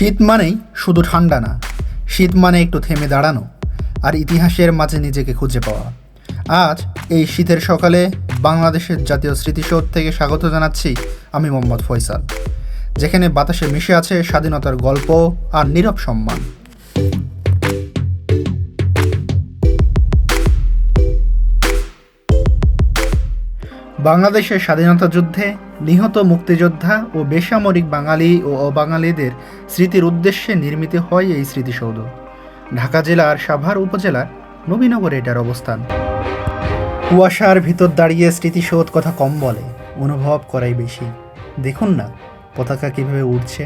শীত মানেই শুধু ঠান্ডা না, শীত মানে একটু থেমে দাঁড়ানো আর ইতিহাসের মাঝে নিজেকে খুঁজে পাওয়া। আজ এই শীতের সকালে বাংলাদেশের জাতীয় স্মৃতিসৌধ থেকে স্বাগত জানাচ্ছি আমি মোহাম্মদ ফয়সাল, যেখানে বাতাসে মিশে আছে স্বাধীনতার গল্প আর নীরব সম্মান। বাংলাদেশের স্বাধীনতা যুদ্ধে নিহত মুক্তিযোদ্ধা ও বেসামরিক বাঙালি ও অবাঙালিদের স্মৃতির উদ্দেশ্যে নির্মিত হয় এই স্মৃতিসৌধ। ঢাকা জেলার সাভার উপজেলার নবীনগরে এটার অবস্থান। কুয়াশার ভিতর দাঁড়িয়ে স্মৃতিসৌধ কথা কম বলে, অনুভব করাই বেশি। দেখুন না পতাকা কিভাবে উড়ছে।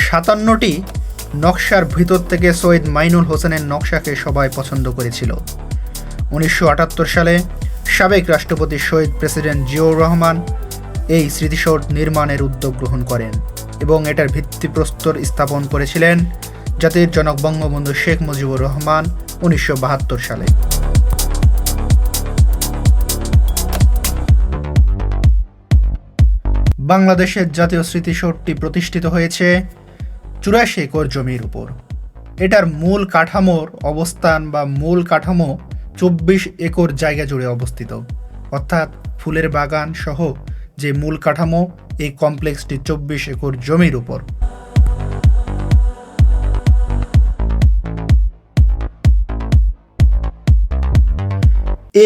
57টি নকশার ভিতর থেকে সৈয়দ মাইনুল হোসেনের নকশাকে সবাই পছন্দ করেছিল। 1978 সালে সাবেক রাষ্ট্রপতি শহীদ প্রেসিডেন্ট জিয়াউর রহমান এই স্মৃতিসৌধ নির্মাণের উদ্যোগ গ্রহণ করেন এবং এটার ভিত্তিপ্রস্তর স্থাপন করেছিলেন জাতির জনক বঙ্গবন্ধু শেখ মুজিবুর রহমান 1972 সালে। বাংলাদেশের জাতীয় স্মৃতিসৌধটি প্রতিষ্ঠিত হয়েছে 84 একর জমির উপর। এটার মূল কাঠামোর অবস্থান বা মূল কাঠামো 24 একর জায়গা জুড়ে অবস্থিত, অর্থাৎ ফুলের বাগান সহ যে মূল কাঠামো, এই কমপ্লেক্সটি 24 একর জমির উপর।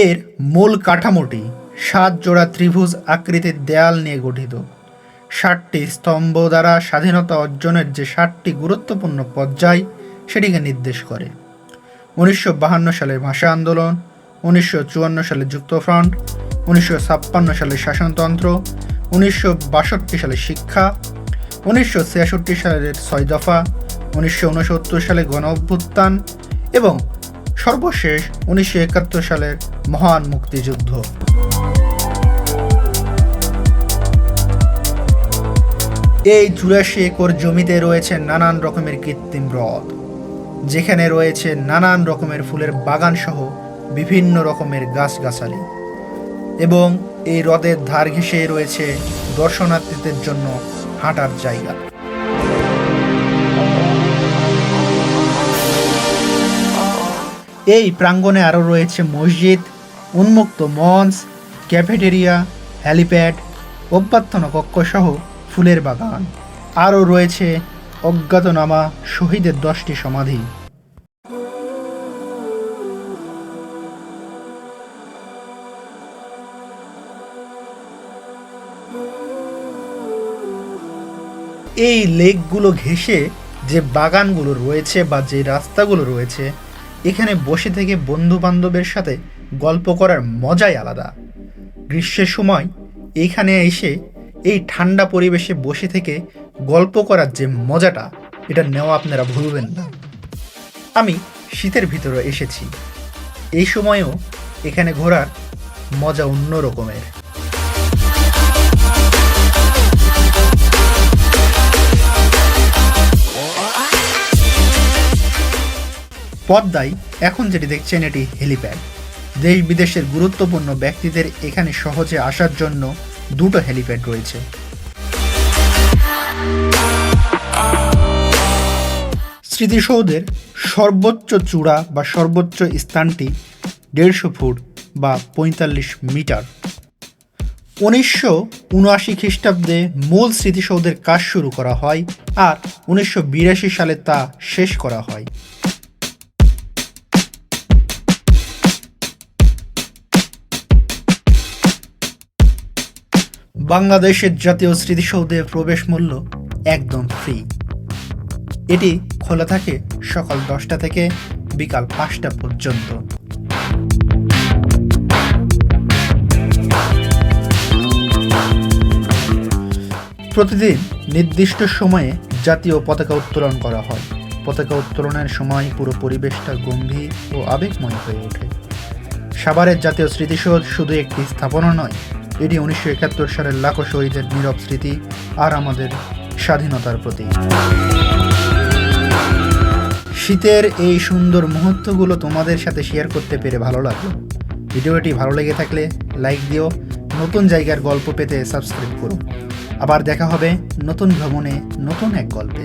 এর মূল কাঠামোটি 7 জোড়া ত্রিভুজ আকৃতির দেয়াল নিয়ে গঠিত। 7টি স্তম্ভ দ্বারা স্বাধীনতা অর্জনের যে 7টি গুরুত্বপূর্ণ পর্যায় সেটিকে নির্দেশ করে। 1952 সালে ভাষা আন্দোলন, 1954 সালে যুক্তফ্রন্ট, 1956 সালে শাসনতন্ত্র, 1962 সালে শিক্ষা, 1966 সালের 6 দফা, 1969 সালে গণ অভ্যুত্থান এবং সর্বশেষ 1971 সালের মহান মুক্তিযুদ্ধ। এই 84 একর জমিতে রয়েছে নানান রকমের কৃত্রিম হ্রদ, যেখানে রয়েছে নানান রকমের ফুলের বাগান সহ বিভিন্ন রকমের গাছগাছালি, এবং এই হ্রদের ধার ঘেঁষে রয়েছে দর্শনার্থীদের জন্য হাঁটার জায়গা। এই প্রাঙ্গণে আরও রয়েছে মসজিদ, উন্মুক্ত মঞ্চ, ক্যাফেটেরিয়া, হ্যালিপ্যাড, অভ্যর্থনা কক্ষ সহ ফুলের বাগান। আরও রয়েছে অজ্ঞাতনামা শহীদের 10টি সমাধি। এই লেকগুলো ঘেঁষে যে বাগানগুলো রয়েছে বা যে রাস্তাগুলো রয়েছে, এখানে বসে থেকে বন্ধু বান্ধবের সাথে গল্প করার মজাই আলাদা। গ্রীষ্মের সময় এইখানে এসে এই ঠান্ডা পরিবেশে বসে থেকে গল্প করার যে মজাটা, এটা নেওয়া আপনারা ভুলবেন না। আমি শীতের ভিতরে এসেছি, এই সময়েও এখানে ঘোরার মজা অন্য রকমের। পদ্মায় এখন যেটি দেখছেন এটি হেলিপ্যাড। দেশ বিদেশের গুরুত্বপূর্ণ ব্যক্তিদের এখানে সহজে আসার জন্য 2টো হেলিপ্যাড রয়েছে। স্মৃতিসৌধের সর্বোচ্চ চূড়া বা সর্বোচ্চ স্থানটি 150 ফুট বা 45 মিটার। 1979 খ্রিস্টাব্দে মূল স্মৃতিসৌধের কাজ শুরু করা হয় আর 1982 সালে তা শেষ করা হয়। বাংলাদেশের জাতীয় স্মৃতিসৌধে প্রবেশ মূল্য একদম ফ্রি। এটি খোলা থাকে সকাল 10টা থেকে বিকাল 5টা পর্যন্ত। প্রতিদিন নির্দিষ্ট সময়ে জাতীয় পতাকা উত্তোলন করা হয়। পতাকা উত্তোলনের সময় পুরো পরিবেশটা গম্ভীর ও আবেগময় হয়ে ওঠে। সাভারের জাতীয় স্মৃতিসৌধ শুধু একটি স্থাপনা নয়, এটি 1971 সালের লাখো শহীদের নীরব স্মৃতি আর আমাদের স্বাধীনতার প্রতীক। শীতের এই সুন্দর মুহূর্তগুলো তোমাদের সাথে শেয়ার করতে পেরে ভালো লাগলো। ভিডিওটি ভালো লেগে থাকলে লাইক দিও, নতুন জায়গার গল্প পেতে সাবস্ক্রাইব করো। আবার দেখা হবে নতুন ভ্রমণে নতুন এক গল্পে।